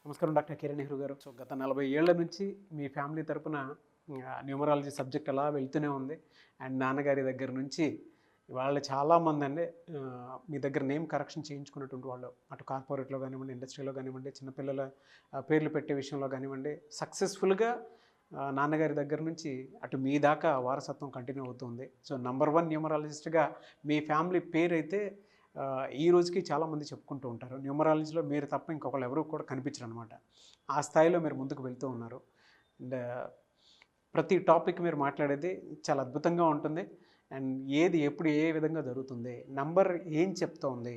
నమస్కారం డాక్టర్ కిరణ్ నెహ్రూ గారు. సో గత 40 ఏళ్ల నుంచి మీ ఫ్యామిలీ తరపున న్యూమరాలజీ సబ్జెక్ట్ అలా వెళ్తూనే ఉంది. అండ్ నాన్నగారి దగ్గర నుంచి వాళ్ళు చాలామంది అండి మీ దగ్గర నేమ్ కరెక్షన్ చేయించుకున్నటువంటి వాళ్ళు, అటు కార్పొరేట్లో కానివ్వండి, ఇండస్ట్రీలో కానివ్వండి, చిన్నపిల్లల పేర్లు పెట్టే విషయంలో కానివ్వండి, సక్సెస్ఫుల్గా నాన్నగారి దగ్గర నుంచి అటు మీ దాకా వారసత్వం కంటిన్యూ అవుతుంది. సో నంబర్ 1 న్యూమరాలజిస్ట్గా మీ ఫ్యామిలీ పేరు అయితే ఈ రోజుకి చాలామంది చెప్పుకుంటూ ఉంటారు. న్యూమరాలజీలో మీరు తప్ప ఇంకొకళ్ళు ఎవరు కూడా కనిపించరు అనమాట. ఆ స్థాయిలో మీరు ముందుకు వెళ్తూ ఉన్నారు. అండ్ ప్రతి టాపిక్ మీరు మాట్లాడేది చాలా అద్భుతంగా ఉంటుంది. అండ్ ఏది ఎప్పుడు ఏ విధంగా జరుగుతుంది, నంబర్ ఏం చెప్తోంది,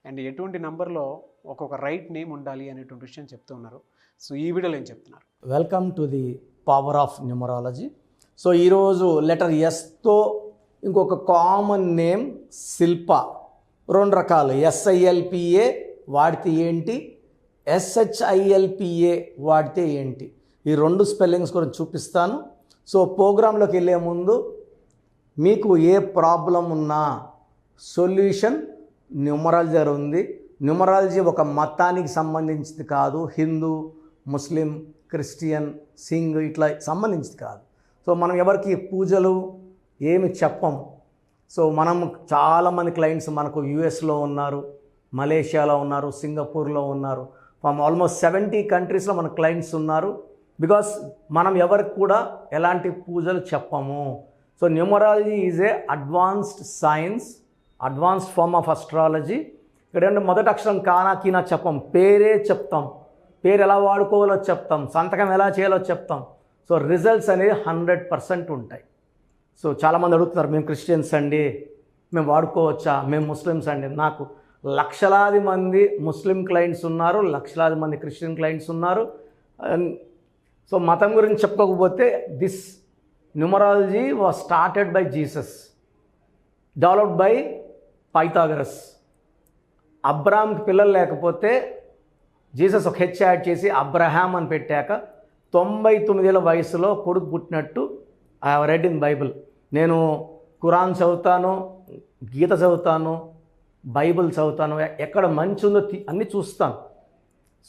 అండ్ ఎటువంటి నంబర్లో ఒక్కొక్క రైట్ నేమ్ ఉండాలి అనేటువంటి విషయం చెప్తూ ఉన్నారు. సో ఈ వీడియోలో ఏం చెప్తున్నారు? Welcome to the power of numerology. So ఈరోజు లెటర్ ఎస్తో ఇంకొక కామన్ నేమ్ శిల్ప. 2 రకాలు, SILPA వాడితే ఏంటి, SHILPA వాడితే ఏంటి, ఈ 2 స్పెల్లింగ్స్ గురించి చూపిస్తాను. సో ప్రోగ్రాంలోకి వెళ్ళే ముందు మీకు ఏ ప్రాబ్లం ఉన్నా సొల్యూషన్ న్యూమరాలజీ దగ్గర ఉంది. న్యూమరాలజీ ఒక మతానికి సంబంధించింది కాదు, హిందూ, ముస్లిం, క్రిస్టియన్, సింగ్ ఇట్లా సంబంధించింది కాదు. సో మనం ఎవరికి పూజలు ఏమి చెప్పం. సో మనం చాలామంది క్లయింట్స్ మనకు యూఎస్లో ఉన్నారు, మలేషియాలో ఉన్నారు, సింగపూర్లో ఉన్నారు, ఫ్రమ్ ఆల్మోస్ట్ 70 కంట్రీస్లో మన క్లయింట్స్ ఉన్నారు. బికాస్ మనం ఎవరికి కూడా ఎలాంటి పూజలు చెప్పము. So numerology is a advanced science, advanced form of astrology. ఇక్కడ మొదటి అక్షరం కానా కీనా చెప్పం, పేరే చెప్తాం. పేరు ఎలా వాడుకోవాలో చెప్తాం, సంతకం ఎలా చేయాలో చెప్తాం. సో రిజల్ట్స్ అనేవి 100% ఉంటాయి. సో చాలామంది అడుగుతున్నారు, మేము క్రిస్టియన్స్ అండి, మేము వాడుకోవచ్చా, మేము ముస్లిమ్స్ అండి. నాకు లక్షలాది మంది ముస్లిం క్లయింట్స్ ఉన్నారు, లక్షలాది మంది క్రిస్టియన్ క్లయింట్స్ ఉన్నారు. సో మతం గురించి చెప్పుకోకపోతే this numerology was started by Jesus, developed by Pythagoras. అబ్రాహాంకి పిల్లలు లేకపోతే జీసస్ ఒక హెచ్ యాడ్ చేసి అబ్రహాం అని పెట్టాక 99 ఏళ్ళ వయసులో కొడుకు పుట్టినట్టు I have read in Bible. నేను ఖురాన్ చదువుతాను, గీత చదువుతాను, బైబిల్ చదువుతాను, ఎక్కడ మంచి ఉందో అన్నీ చూస్తాను.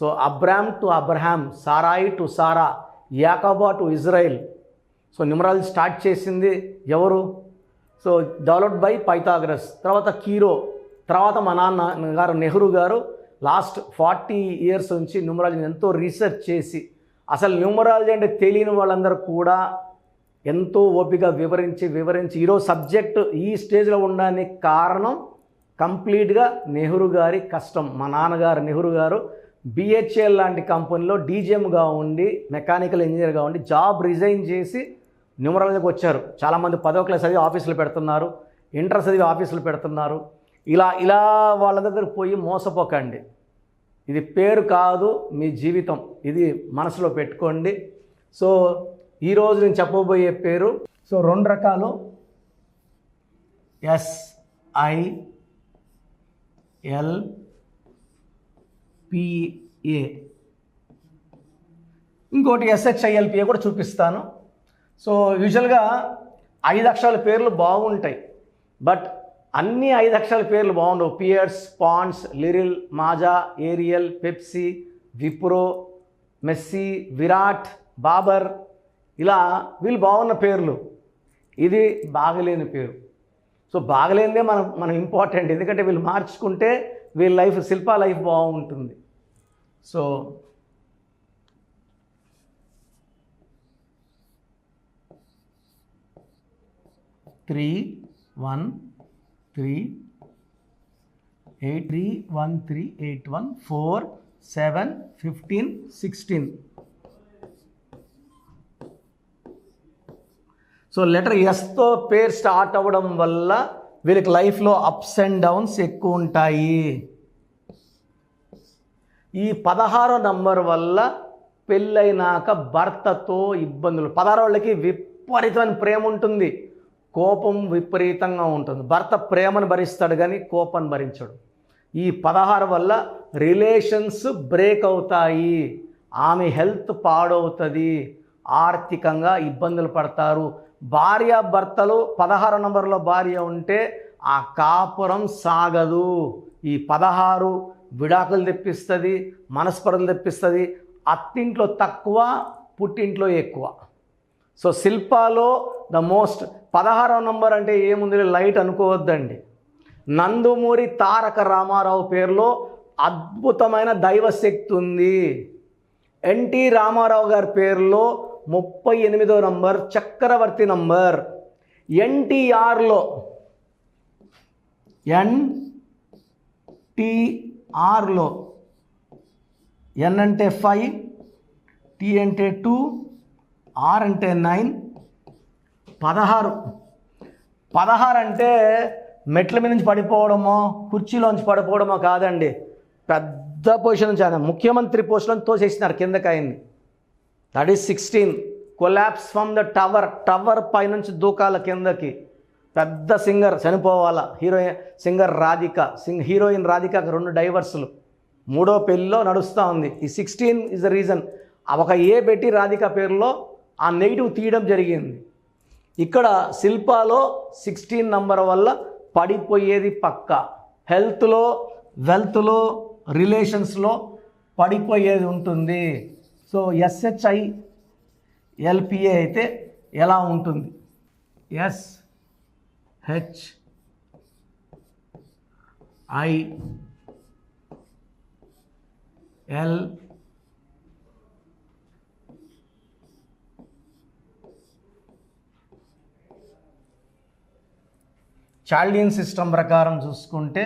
So Abram to Abraham, Sarai to Sarah, యాకోబా to Israel. So numerology start చేసింది ఎవరు? So developed by Pythagoras. తర్వాత కీరో, తర్వాత మా నాన్న గారు నెహ్రూ గారు లాస్ట్ 40 ఇయర్స్ నుంచి న్యూమరాలజీని ఎంతో రీసెర్చ్ చేసి, అసలు న్యూమరాలజీ అంటే తెలియని వాళ్ళందరూ కూడా ఎంతో ఓపిక వివరించి ఈరోజు సబ్జెక్టు ఈ స్టేజ్లో ఉండడానికి కారణం కంప్లీట్గా నెహ్రూ గారి కష్టం. మా నాన్నగారు నెహ్రూ గారు BHEL లాంటి కంపెనీలో డీజీఎంగా ఉండి, మెకానికల్ ఇంజనీర్గా ఉండి జాబ్ రిజైన్ చేసి న్యూమరాలజీకి వచ్చారు. చాలామంది 10వ క్లాస్ చదివి ఆఫీసులు పెడుతున్నారు, ఇంటర్ చదివి ఆఫీసులు పెడుతున్నారు. ఇలా వాళ్ళ దగ్గరకు పోయి మోసపోకండి. ఇది పేరు కాదు, మీ జీవితం. ఇది మనసులో పెట్టుకోండి. సో ఈరోజు నేను చెప్పబోయే పేరు, సో 2 రకాలు, SILPA, ఇంకోటి SHILPA కూడా చూపిస్తాను. సో యూజువల్గా 5 అక్షరాల పేర్లు బాగుంటాయి, బట్ అన్ని 5 అక్షరాల పేర్లు బాగుండవు. Pears, Pond's, Liril, Maaza, Ariel, Pepsi, Wipro, Messi, Virat, Babar, ఇలా వీళ్ళు బాగున్న పేర్లు. ఇది బాగలేని పేరు. సో బాగలేనిదే మనం ఇంపార్టెంట్, ఎందుకంటే వీళ్ళు మార్చుకుంటే వీళ్ళ లైఫ్, శిల్ప లైఫ్ బాగుంటుంది. So three 1 3 8 3 1 3 8 1 4 7 15 16. సో లెటర్ ఎస్తో పేరు స్టార్ట్ అవ్వడం వల్ల వీళ్ళకి లైఫ్లో అప్స్ అండ్ డౌన్స్ ఎక్కువ ఉంటాయి. ఈ 16వ నంబర్ వల్ల పెళ్ళైనాక భర్తతో ఇబ్బందులు. 16 వాళ్ళకి విపరీతమైన ప్రేమ ఉంటుంది, కోపం విపరీతంగా ఉంటుంది. భర్త ప్రేమను భరిస్తాడు కానీ కోపాన్ని భరించడు. ఈ 16 వల్ల రిలేషన్స్ బ్రేక్ అవుతాయి, ఆమె హెల్త్ పాడవుతుంది, ఆర్థికంగా ఇబ్బందులు పడతారు. భార్య భర్తలు 16 నంబర్లో భార్య ఉంటే ఆ కాపురం సాగదు. ఈ 16 విడాకులు తెప్పిస్తుంది, మనస్పర్ధలు తెప్పిస్తుంది. అత్తింట్లో తక్కువ, పుట్టింట్లో ఎక్కువ. సో శిల్పాలో ద మోస్ట్ 16వ నంబర్ అంటే ఏముంది, లైట్ అనుకోవద్దండి. నందమూరి తారక రామారావు పేరులో అద్భుతమైన దైవశక్తి ఉంది. ఎన్టీ రామారావు గారి పేరులో 38వ నంబర్ చక్రవర్తి నంబర్. ఎన్టీఆర్లో ఎన్ అంటే 5, టీ అంటే 2, ఆర్ అంటే 9, 16 అంటే మెట్ల మీద నుంచి పడిపోవడమో, కుర్చీలోంచి పడిపోవడమో కాదండి. పెద్ద పొజిషన్ నుంచి ఆయన ముఖ్యమంత్రి పోస్టులో తోసేసినారు కిందకి ఆయన్ని. That is 16. Collapse from the tower పైనుంచి దూకాల కిందకి. పెద్ద సింగర్ చనిపోవాలా. హీరోయిన్ రాధికకి 2 డైవర్సులు, 3వ పెళ్ళిలో నడుస్తూ ఉంది. ఈ 16 ఇస్ ద రీజన్. ఒక ఏ పెట్టి రాధిక పేరులో ఆ నెగిటివ్ తీయడం జరిగింది. ఇక్కడ శిల్పాలో 16 నంబర్ వల్ల పడిపోయేది పక్క. హెల్త్లో, వెల్త్లో, రిలేషన్స్లో పడిపోయేది ఉంటుంది. సో SHILPA అయితే ఎలా ఉంటుంది? SHIL చాల్డియన్ సిస్టమ్ ప్రకారం చూసుకుంటే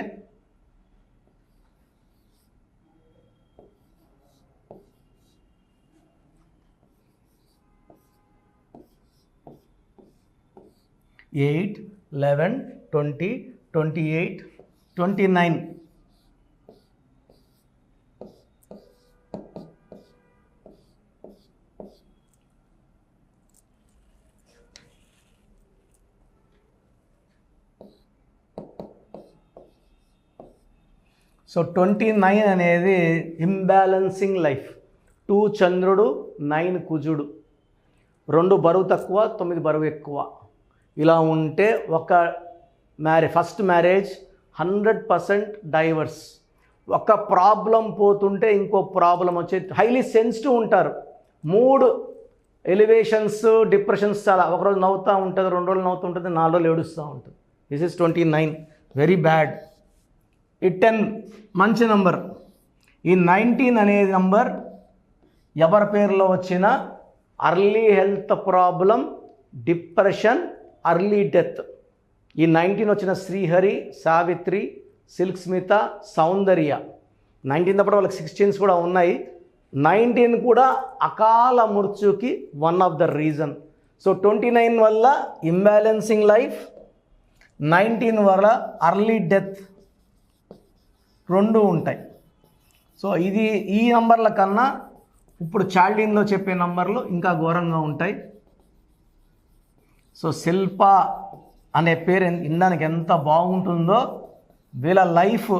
ఎయిట్, 11, 20, 28, 29. సో 29 అనేది ఇంబ్యాలెన్సింగ్ లైఫ్. 2 చంద్రుడు, 9 కుజుడు. 2 బరువు తక్కువ, 9 బరువు ఎక్కువ. ఇలా ఉంటే ఒక ఫస్ట్ మ్యారేజ్ 100% డైవర్స్. ఒక ప్రాబ్లం పోతుంటే ఇంకో ప్రాబ్లం వచ్చే హైలీ సెన్సిటివ్ ఉంటారు. 3 ఎలివేషన్స్, డిప్రెషన్స్ చాలా. ఒకరోజు నవ్వుతూ ఉంటుంది, 2 రోజులు నవ్వుతూ ఉంటుంది, 4 రోజులు ఏడుస్తూ ఉంటుంది. This is 29, very bad. ఈ 10 మంచి నంబర్. ఈ 19 అనేది నంబర్ ఎవరి పేరులో వచ్చిన early health problem, depression, early death. ఈ 19 వచ్చిన శ్రీహరి, సావిత్రి, సిల్క్ స్మిత, సౌందర్య. 19 తప్పటి వాళ్ళకి 16s కూడా ఉన్నాయి. 19 కూడా అకాల మృత్యుకి one of the reason. So 29 వల్ల ఇంబ్యాలెన్సింగ్ లైఫ్, 19 వల్ల అర్లీ డెత్ 2 ఉంటాయి. సో ఇది ఈ నంబర్ల కన్నా ఇప్పుడు చాల్డిన్లో చెప్పే నంబర్లు ఇంకా ఘోరంగా ఉంటాయి. సో శిల్ప అనే పేరు వినడానికి ఎంత బాగుంటుందో, వీళ్ళ లైఫ్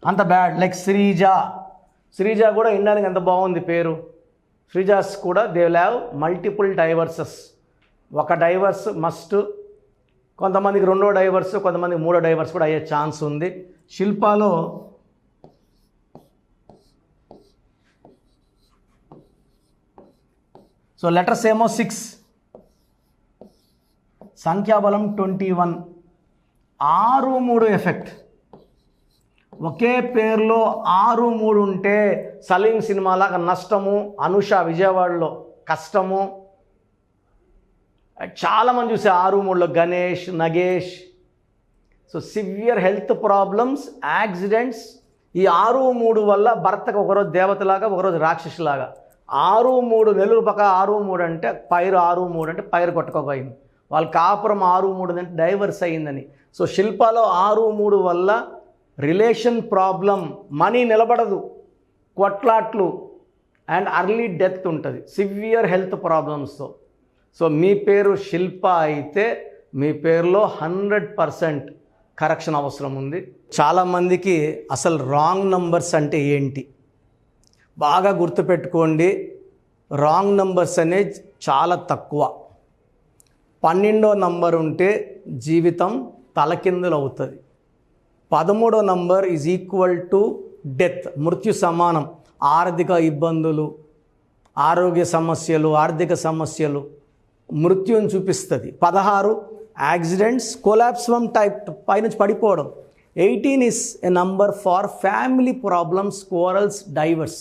అంత బ్యాడ్. లైక్ శ్రీజ కూడా వినడానికి ఎంత బాగుంది పేరు. శ్రీజాస్ కూడా they will have multiple divorces. ఒక డైవర్స్ మస్ట్, కొంతమందికి 2వ డైవర్స్, కొంతమందికి 3వ డైవర్స్ కూడా అయ్యే ఛాన్స్ ఉంది. శిల్పాలో సో లెటర్స్ ఏమో 6, సంఖ్యాబలం 21, 6, 3 ఎఫెక్ట్. ఒకే పేరులో 6, 3 ఉంటే సలీం సినిమాలాగా నష్టము, అనుష విజయవాడలో కష్టము. చాలామంది చూసే 6, 3లో Ganesh, Nagesh. So severe health problems, accidents. ఈ 6, 3 వల్ల భర్తకు ఒకరోజు దేవతలాగా, ఒకరోజు రాక్షసులాగా. 6, 3 నెలలు పక్క 6, 3 అంటే పైరు, 6, 3 అంటే పైరు కొట్టుకోపోయింది. వాళ్ళ కాపురం 6, 3 అంటే డైవర్స్ అయ్యిందని. సో శిల్పాలో 6, 3 వల్ల రిలేషన్ ప్రాబ్లం, మనీ నిలబడదు, కొట్లాట్లు అండ్ అర్లీ డెత్ ఉంటుంది, సివియర్ హెల్త్ ప్రాబ్లమ్స్తో. సో మీ పేరు శిల్ప అయితే మీ పేరులో 100% కరెక్షన్ అవసరం ఉంది. చాలామందికి అసలు రాంగ్ నంబర్స్ అంటే ఏంటి బాగా గుర్తుపెట్టుకోండి. రాంగ్ నంబర్స్ అనేది చాలా తక్కువ. 12వ నంబర్ ఉంటే జీవితం తలకిందులు అవుతుంది. 13వ number is equal to death, మృత్యు సమానం. ఆర్థిక ఇబ్బందులు, ఆరోగ్య సమస్యలు, ఆర్థిక సమస్యలు మృత్యుని చూపిస్తుంది. 16 యాక్సిడెంట్స్, కొలాప్స్ ఫ్రమ్ టైప్ పైనుంచి పడిపోవడం. 18 is a number for family problems, quarrels, divorce.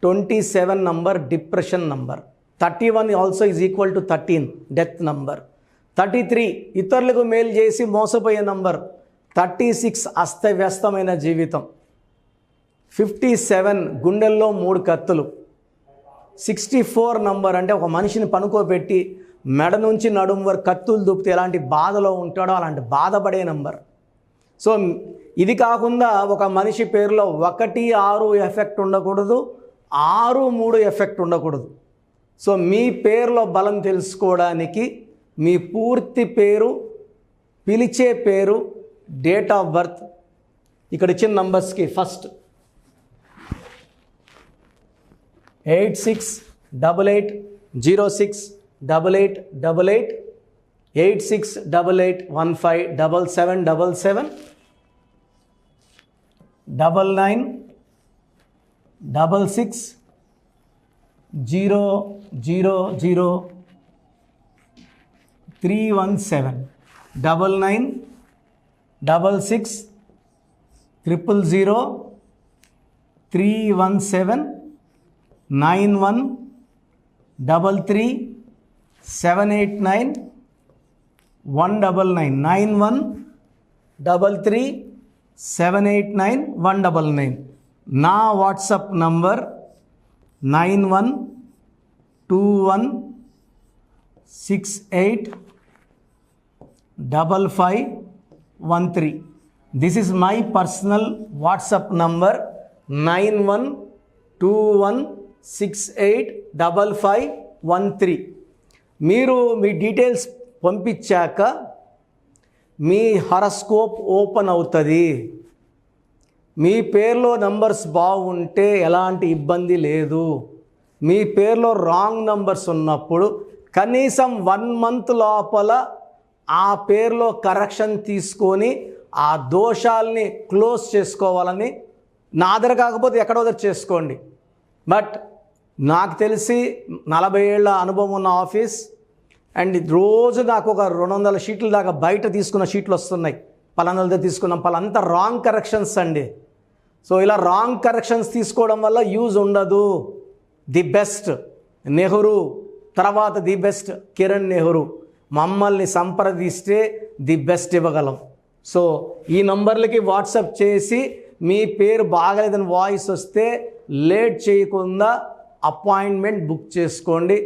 27 number depression number. 31 also is equal to 13 death number. 33 ఇతరులకు మేలు చేసి మోసపోయే నంబర్. 36 అస్తవ్యస్తమైన జీవితం. 57 గుండెల్లో 3 కత్తులు. 64 నంబర్ అంటే ఒక మనిషిని పనుకోబెట్టి మెడ నుంచి నడుము వరకు కత్తులు దూపితే ఎలాంటి బాధలో ఉంటాడో అలాంటి బాధపడే నంబర్. సో ఇది కాకుండా ఒక మనిషి పేరులో 1, 6 ఎఫెక్ట్ ఉండకూడదు, 6, 3 ఎఫెక్ట్ ఉండకూడదు. సో మీ పేరులో బలం తెలుసుకోవడానికి మీ పూర్తి పేరు, పిలిచే పేరు, డేట్ ఆఫ్ బర్త్, ఇక్కడ ఇచ్చిన నంబర్స్కి ఫస్ట్ 8688068888, 8688157777, 9966000317, 9966000317, 9133789199, నా WhatsApp number 9121685513. This is my personal WhatsApp number 9121685513. మీరు మీ డీటెయిల్స్ పంపించాక మీ హరస్కోప్ ఓపెన్ అవుతుంది. మీ పేరులో నంబర్స్ బాగుంటే ఎలాంటి ఇబ్బంది లేదు. మీ పేరులో రాంగ్ నంబర్స్ ఉన్నప్పుడు కనీసం 1 month లోపల ఆ పేరులో కరెక్షన్ తీసుకొని ఆ దోషాలని క్లోజ్ చేసుకోవాలని, నా దగ్గర కాకపోతే ఎక్కడో దగ్గర చేసుకోండి. బట్ నాకు తెలిసి 40 ఏళ్ళ అనుభవం ఉన్న ఆఫీస్ అండ్ రోజు నాకు ఒక 200 షీట్ల దాకా బయట తీసుకున్న షీట్లు వస్తున్నాయి. పలానాలతో తీసుకున్నాం, పలానంతా రాంగ్ కరెక్షన్స్ అండి. సో ఇలా రాంగ్ కరెక్షన్స్ తీసుకోవడం వల్ల యూజ్ ఉండదు. ది బెస్ట్ నెహ్రూ, తర్వాత ది బెస్ట్ కిరణ్ నెహ్రూ, మమ్మల్ని సంప్రదిస్తే ది బెస్ట్ ఇవ్వగలం. సో ఈ నంబర్లకి వాట్సాప్ చేసి మీ పేరు బాగలేదని వాయిస్ వస్తే లేట్ చేయకుండా అపాయింట్మెంట్ బుక్ చేసుకోండి.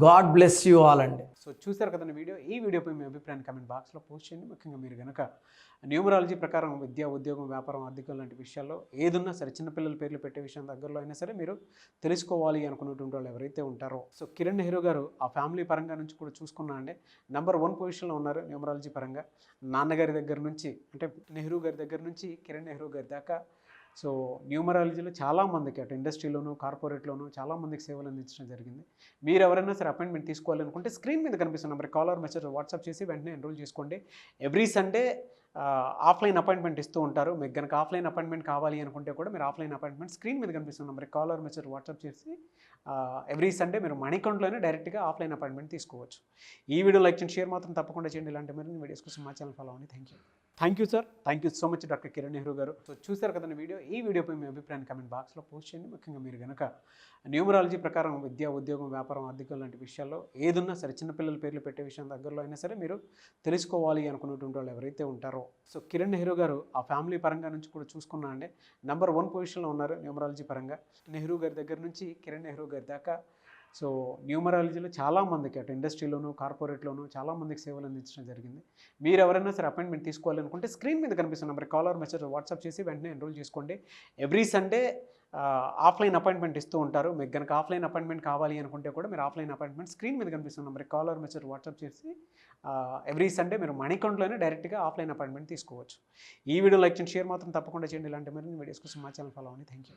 గాడ్ బ్లెస్ యూ ఆల్ అండి. సో చూసారు కదండి వీడియో. ఈ వీడియోపై మీ అభిప్రాయాన్ని కామెంట్ బాక్స్లో పోస్ట్ చేయండి. ముఖ్యంగా మీరు కనుక న్యూమరాలజీ ప్రకారం విద్య, ఉద్యోగం, వ్యాపారం, ఆర్థికం లాంటి విషయాల్లో ఏదున్నా సరే, చిన్నపిల్లల పేర్లు పెట్టే విషయం దగ్గరలో అయినా సరే మీరు తెలుసుకోవాలి అనుకున్నటువంటి వాళ్ళు ఎవరైతే ఉంటారో, సో కిరణ్ నెహ్రూ గారు ఆ ఫ్యామిలీ పరంగా నుంచి కూడా చూసుకున్నా అండి నెంబర్ 1 పొజిషన్లో ఉన్నారు న్యూమరాలజీ పరంగా. నాన్నగారి దగ్గర నుంచి అంటే నెహ్రూ గారి దగ్గర నుంచి కిరణ్ నెహ్రూ గారి దాకా సో న్యూమరాలజీలో చాలామందికి అటు ఇండస్ట్రీలోను, కార్పొరేట్లోను చాలామందికి సేవలు అందించడం జరిగింది. మీరు ఎవరైనా సరే అపాయింట్మెంట్ తీసుకోవాలనుకుంటే స్క్రీన్ మీద కనిపిస్తున్న నెంబర్ కాలర్ మెసేజ్ వాట్సాప్ చేసి వెంటనే ఎన్రోల్ చేసుకోండి. ఎవ్రీ సండే ఆఫ్లైన్ అపాయింట్మెంట్ ఇస్తూ ఉంటారు. మీకు కనుక ఆఫ్లైన్ అపాయింట్మెంట్ కావాలి అనుకుంటే కూడా మీరు ఆఫ్లైన్ అపాయింట్మెంట్ స్క్రీన్ మీద కనిపిస్తున్న నెంబర్ కాలర్ మెసేజ్ వాట్సాప్ చేసి ఎవ్రీ సండే మీరు మనీ అకౌంట్లోనే డైరెక్ట్గా ఆఫ్లైన్ అపాయింట్మెంట్ తీసుకోవచ్చు. ఈ వీడియో లైక్ చేయండి, షేర్ మాత్రం తప్పకుండా చేయండి. ఇలాంటి మరిన్ని వీడియోస్ కోసం మా ఛానల్ ఫాలో అవ్వండి. Thank you sir. Thank you so much doctor Kiran Nehru గారు. సో చూసారు కదండి వీడియో. ఈ వీడియోపై మీ అభిప్రాయాన్ని కామెంట్ బాక్స్లో పోస్ట్ చేయండి. ముఖ్యంగా మీరు కనుక న్యూమరాలజీ ప్రకారం విద్య, ఉద్యోగం, వ్యాపారం, ఆర్థికం లాంటి విషయాల్లో ఏదున్నా సరే, చిన్నపిల్లల పేర్లు పెట్టే విషయం దగ్గరలో అయినా సరే మీరు తెలుసుకోవాలి అనుకున్నటువంటి వాళ్ళు ఎవరైతే ఉంటారో, సో కిరణ్ నెహ్రూ గారు ఆ ఫ్యామిలీ పరంగా నుంచి కూడా చూసుకున్నా అండి నెంబర్ 1 పొజిషన్లో ఉన్నారు న్యూమరాలజీ పరంగా. నెహ్రూ గారి దగ్గర నుంచి కిరణ్ నెహ్రూ గారి దాకా సో న్యూమరాలజీలో చాలామందికి అటు ఇండస్ట్రీలోను, కార్పొరేట్లోను చాలామందికి సేవలు అందించడం జరిగింది. మీరు ఎవరైనా సరే అపాయింట్మెంట్ తీసుకోవాలనుకుంటే స్క్రీన్ మీద కనిపిస్తున్న నెంబర్ కాలర్ మెసేజ్ వాట్సాప్ చేసి వెంటనే ఎన్రోల్ చేసుకోండి. ఎవ్రీ సండే ఆఫ్లైన్ అపాయింట్మెంట్ ఇస్తూ ఉంటారు. మీకు కనుక ఆఫ్లైన్ అపాయింట్మెంట్ కావాలి అనుకుంటే కూడా మీరు ఆఫ్లైన్ అపాయింట్మెంట్ స్క్రీన్ మీద కనిపిస్తున్న నెంబర్ కాలర్ మెసేజ్ వాట్సాప్ చేసి ఎవ్రీ సండే మీరు మనీ అకౌంట్లోనే డైరెక్ట్గా ఆఫ్లైన్ అపాయింట్మెంట్ తీసుకోవచ్చు. ఈ వీడియో లైక్ చేయండి, షేర్ మాత్రం తప్పకుండా చేయండి. ఇలాంటి మరిన్ని వీడియోస్ కోసం మా ఛానల్ ఫాలో అవ్వండి. Thank you.